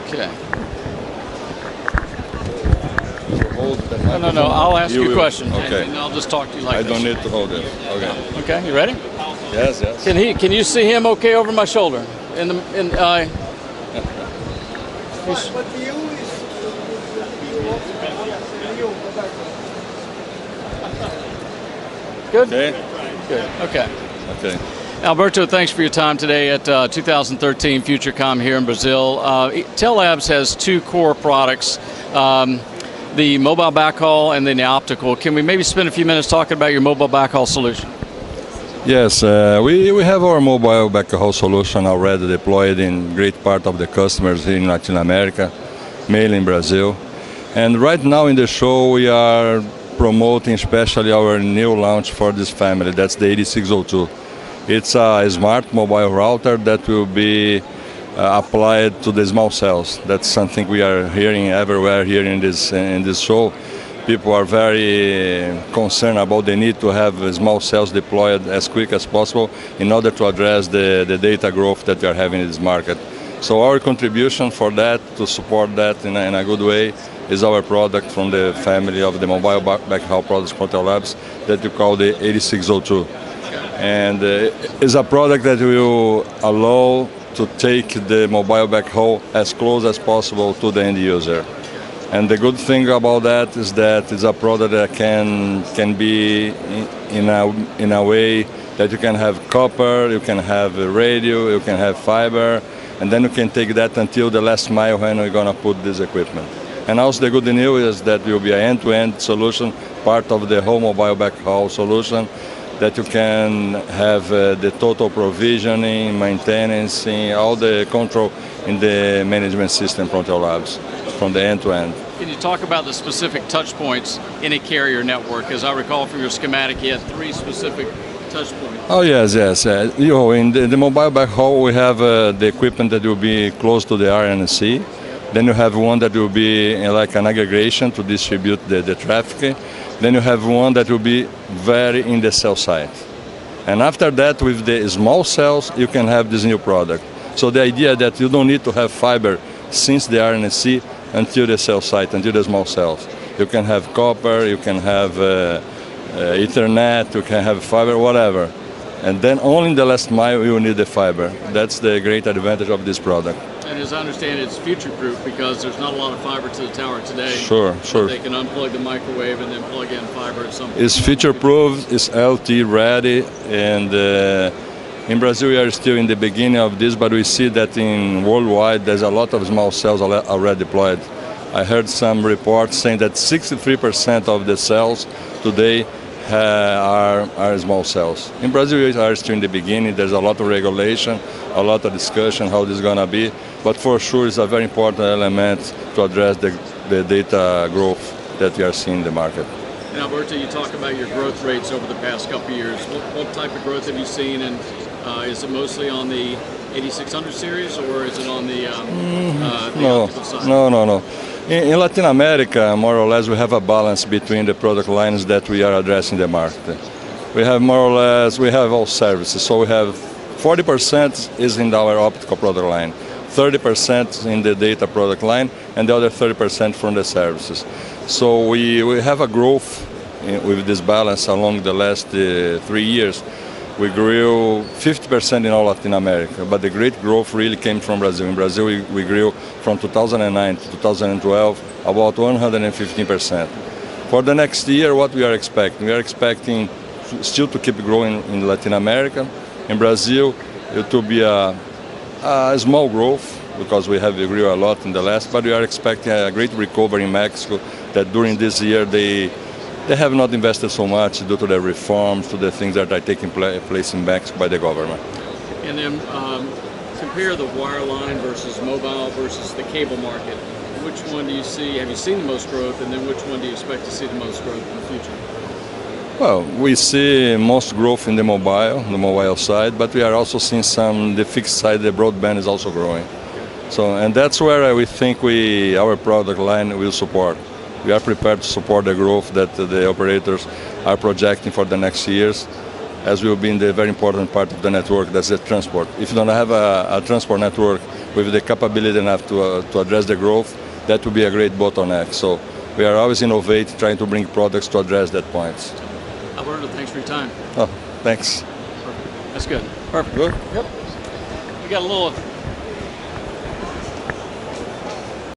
Okay. No. I'll ask you a question. Okay. And I'll just talk to you like I this. don't need to hold it. Okay. Okay. You ready? Yes. Can you see him okay over my shoulder? Good? Okay. Good. Okay. Okay. Alberto, thanks for your time today at 2013 FutureCom here in Brazil. Tellabs has two core products, the mobile backhaul and then the optical. Can we maybe spend a few minutes talking about your mobile backhaul solution? Yes, we have our mobile backhaul solution already deployed in great part of the customers here in Latin America, mainly in Brazil. And right now in the show we are promoting especially our new launch for this family, that's the 8602. It's a smart mobile router that will be applied to the small cells. That's something we are hearing everywhere here in this show. People are very concerned about the need to have small cells deployed as quick as possible in order to address the data growth that we are having in this market. So our contribution for that, to support that in a good way, is our product from the family of the mobile backhaul products from Tellabs that we call the 8602. And it's a product that will allow to take the mobile backhaul as close as possible to the end user. And the good thing about that is that it's a product that can be in a way that you can have copper, you can have radio, you can have fiber, and then you can take that until the last mile when we're going to put this equipment. And also the good news is that it will be an end-to-end solution, part of the whole mobile backhaul solution, that you can have the total provisioning, maintenance, all the control in the management system from Tellabs, from the end-to-end. Can you talk about the specific touch points in a carrier network? As I recall from your schematic, you had 3 specific touch points. Oh yes. In the mobile backhaul, we have the equipment that will be close to the RNC. Then you have one that will be like an aggregation to distribute the traffic. Then you have one that will be very in the cell site. And after that, with the small cells, you can have this new product. So the idea that you don't need to have fiber since the RNC until the cell site, until the small cells. You can have copper, you can have Ethernet, you can have fiber, whatever. And then only in the last mile you need the fiber. That's the great advantage of this product. And as I understand it, it's future-proof because there's not a lot of fiber to the tower today. Sure. They can unplug the microwave and then plug in fiber at some point. It's future-proof, it's LTE ready, and in Brazil we are still in the beginning of this, but we see that in worldwide there's a lot of small cells already deployed. I heard some reports saying that 63% of the cells today are small cells. In Brazil we are still in the beginning, there's a lot of regulation, a lot of discussion how this is going to be, but for sure it's a very important element to address the data growth that we are seeing in the market. And Alberto, you talk about your growth rates over the past couple of years. What type of growth have you seen, and is it mostly on the 8600 series or is it on the optical side? No. In Latin America, more or less, we have a balance between the product lines that we are addressing the market. We have more or less, we have all services. So we have 40% is in our optical product line, 30% in the data product line, and the other 30% from the services. So we have a growth with this balance along the last 3 years. We grew 50% in all Latin America, but the great growth really came from Brazil. In Brazil, we grew from 2009 to 2012 about 115%. For the next year, what we are expecting? We are expecting still to keep growing in Latin America. In Brazil, it will be a small growth because we have grew a lot in the last, but we are expecting a great recovery in Mexico that during this year they have not invested so much due to the reforms, to the things that are taking place in Mexico by the government. And then compare the wireline versus mobile versus the cable market. Which one do you see, have you seen the most growth, and then which one do you expect to see the most growth in the future? Well, we see most growth in the mobile side, but we are also seeing the fixed side, the broadband is also growing. So, and that's where we think our product line will support. We are prepared to support the growth that the operators are projecting for the next years. as will be in the very important part of the network, that's the transport. If you don't have a transport network with the capability enough to address the growth, that would be a great bottleneck. So we are always innovating, trying to bring products to address that point. Alberto, thanks for your time. Oh, thanks. Perfect. That's good. Perfect. Good. Yep. We got a little